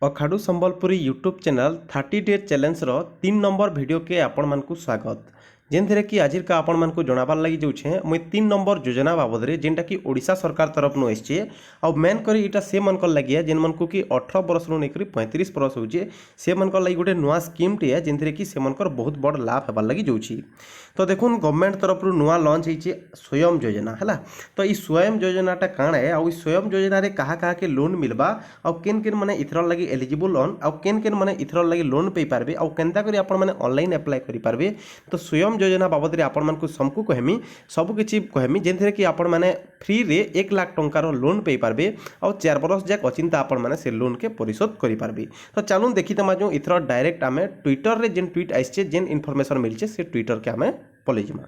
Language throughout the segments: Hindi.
अखाड़ू Sambalpuri YouTube channel 30 day challenge रो 3 नंबर वीडियो के आपण मानकु स्वागत। जेनथिरे कि आजिर का आपण मानकु जणाबार लागि जाउछे मुई 3 नंबर योजना बाबद रे जेनटा कि ओडिशा सरकार तरफ नु एसचे आ मेन करी इटा से मनकर लागि जेन मनकु कि 18 वर्ष नु नेकरी 35 वर्ष होचे से मनकर लागि गोटे नुवा स्कीम टे जेनथिरे कि से मनकर बहुत बड़ लाभ हेबार लागि जाउछि। तो देखुन गवर्नमेंट तरफ रु नुवा लॉन्च होइचे स्वयं योजना हैला। तो ई स्वयं योजनाटा काଣା है आ स्वयं योजना रे कहा कहा के लोन मिलबा आ केन केन माने इथर लागि एलिजिबल ऑन आ केन केन माने इथर लागि लोन पे पारबे आ केनता करी आपण माने ऑनलाइन अप्लाई करि पारबे। तो स्वयं योजना बाबद रे आपण मानकु समकु कहमी सब किछि कहमी जेनथरे कि आपण माने फ्री रे 1 लाख टंका रो लोन पे पारबे आ 4 बरस जाक अचिंता आपण माने से लोन के परिशोध करि पारबे। तो चालून देखि तमा जो इथर डायरेक्ट आमे ट्विटर रे जेन ट्वीट आइछे जेन इन्फॉर्मेशन मिलचे से ट्विटर के आमे पलेजिमा।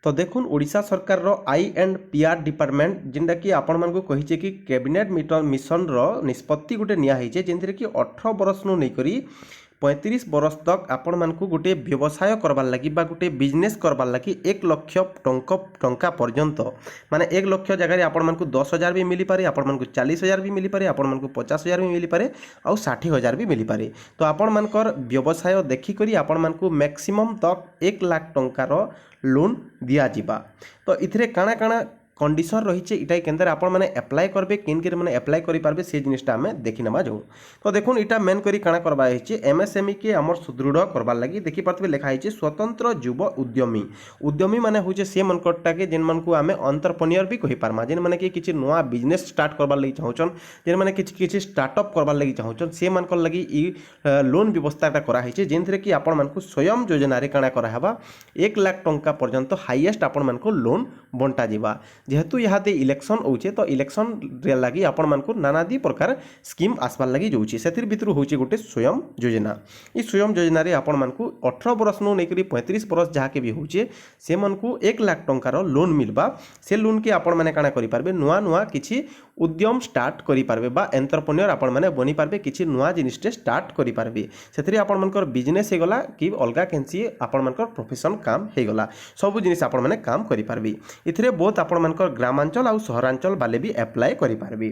तो देखुन ओडिशा सरकार रो आई.एंड.पी.आर डिपार्टमेंट जेनटा कि आपण मानकु कहिचे कि कैबिनेट मिशन रो निष्पत्ति गुटे निया हिचे जेनथरे कि 18 बरस नु नै करी 35 बरस तक आपण मानकु गोटे व्यवसाय करबार लगी बा गोटे बिजनेस करबार लगी 1 लाख टंका पर्यंत माने 1 लाख जगह आपण मानकु 10,000 भी मिली पारे, आपण मानकु 40,000 भी मिली पारे, आपण मानकु 50,000 भी मिली पारे और 60,000 भी मिली पारे। तो आपण मानकर व्यवसाय देखि करी आपण मानकु मैक्सिमम तक 1 लाख टंका रो लोन दिया जिबा। तो इथरे काना काना कंडीशन रही इटा केन्द्र आपण मैंने अप्लाई करबे किन के मैंने अप्लाई करि पारबे से जिनिसटा आमे देखि नबा जाऊ। तो देखुन इटा मेन करी काना करबा हिचे एमएसएमई के हमर सुदृढ़ करबार लगी देखि पारबे लिखा हिचे स्वतंत्र युव उद्यमी। उद्यमी माने होचे से मनकटा के जेन मनकु आमे एंटरप्रेन्योर भी कहि पारमा जेन माने कि किछि नया बिजनेस स्टार्ट करबार लगी चाहउछन जेन माने किछि स्टार्टअप करबार लगी चाहउछन से मनकर लगी ई लोन व्यवस्थाटा करा हिचे जेनथरे कि आपण मानकु स्वयं योजना रे काना करा हबा 1 लाख टंका पर्यंत हाईएस्ट आपण मानकु लोन बंटा जिबा। जेहेतु यहाँ इलेक्शन होचे तो इलेक्शन रे लगी आपण मानकु नानादी प्रकार स्कीम आसबार लगी जाउची सेतिर भितर होचे गोटे स्वयं योजना। ई स्वयं योजना रे आपण मानकु 18 वर्ष नु नेकरी 35 वर्ष जहाँ के भी होचे से मानकु 1 लाख टंकार लोन मिलबा। से लोन के आपण माने काना करि पारबे नुआ नुआ किछि उद्यम स्टार्ट करि पारबे बा एंटरप्रेन्योर आपण माने बनि पारबे किछि नुआ जिनिसटे स्टार्ट करि पारबे। सेतिर आपण मानकर बिजनेस हे गला कि अलगा केनसी आपण मानकर प्रोफेशन काम हे गला सब जिनिस आपण माने काम करि पारबे। इथरे बहुत आपण मानकर ग्रामांचल और सहरांचल वाले भी अप्लाई करि पारबे।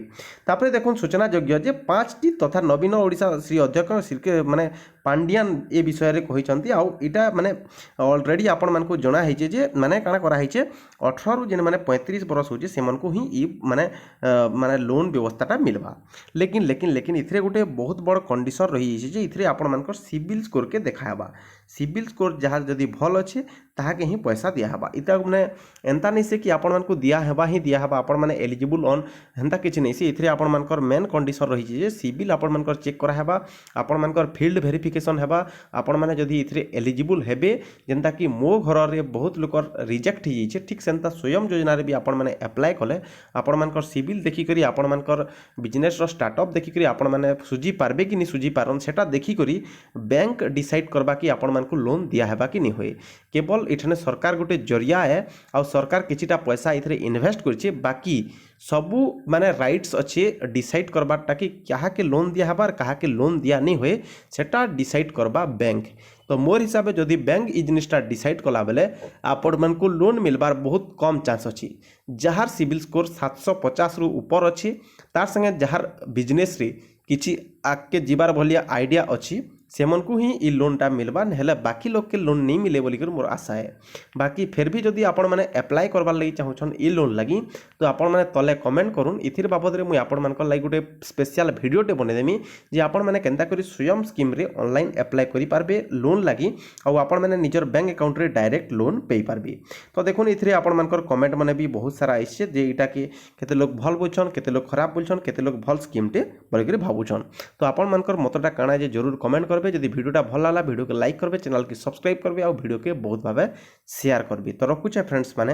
तापरे देखुन सूचना योग्य जे 5टी तथा नवीन ओडिशा श्री अध्यक्ष श्री माने पांडियान ए विषय रे कहिसंती आ इटा माने ऑलरेडी आपण मानकु जणा हिचे जे माने काना करा हिचे 18 रु जेन माने 35 बरस होचे से मानकु ही ई माने माने लोन व्यवस्थाटा मिलबा। लेकिन इथरे गोटे बहुत बड़ कंडीशन रही जे इथरे आपण मानकर सिविल स्कोर के देखाबा। सिविल स्कोर जहाँ जदि भल अच्छे ताके ही पैसा दिया हबा। इता माने एंता नहीं से कि आपण मानकु दिया हेबा ही दिया हबा आपण माने एलिजिबल ऑन हेंता किछि नहीं से इथरे आपण मानकर मेन कंडीशन रही जे सिविल आपण मानकर चेक करा हेबा आपण मानकर फील्ड वेरिफिकेशन हेबा आपण माने जदि इथरे एलिजिबल हेबे जेंता कि मो घर रे बहुत लोक रिजेक्ट ही जे ठीक सेंता स्वयं योजना रे भी आपण माने अप्लाई कले आपण मानकर सिविल देखि करी आपण मानकर बिजनेस रो स्टार्टअप देखि करी आपण माने सुजी पारबे कि नहीं सुजी पारन सेटा देखि करी बैंक डिसाइड करबा कि आपण मानकु लोन दिया हेबा कि नहीं होए। केवल इठने सरकार गोटे जरिया है और सरकार किछिटा पैसा इथरे इन्वेस्ट करछे बाकी सबू माने राइट्स अच्छे डिसाइड करबाटा कि क्या के लोन दिया हेबार कहा के लोन दिया नहीं हुए सेटा डिसाइड करबा बैंक। तो मोर हिसाब से जदि बैंक ई जिनिसटा डिसाइड कला बेले आपण मानकु लोन मिलबार बहुत कम चांस अच्छी। जहार सिविल स्कोर 750 रु ऊपर अच्छी तार संगे जहार बिजनेस रे किछि आगे जीवार भलिया आइडिया अच्छी से मन को ही ई लोनटा मिलबा नहेले बाकी लोग के लोन नहीं मिले बोलिकर मोर आशा है। बाकी फिर भी जदि आपण माने अप्लाई करबार लगी चाहछन ई लोन लगी तो आपण माने तले कमेंट करूँ इथिर बाबद रे मुई आपण मानकर लगी गोटे स्पेशल वीडियोटे बने देमी जे आपण माने केनता करी स्वयं स्कीम रे ऑनलाइन अप्लाई करि पारबे लोन लगी और आपण माने निजर बैंक अकाउंट रे डायरेक्ट लोन पे पारबे। तो देखुन इथिरे आपण मानकर कमेंट माने भी बहुत सारा आइछे जे इटा के केते लोग भल बोलछन केते लोग खराब बोलछन केते लोग भल स्कीमटे बोलिकर भाबुछन। तो आपण मानकर मतटा काना जे जरूर कमेंट करबे जदि वीडियोटा भल लागला वीडियो के लाइक करबे चैनल के सब्सक्राइब करबे और वीडियो के बहुत भावे शेयर करबे। तो रखुछे फ्रेंड्स माने।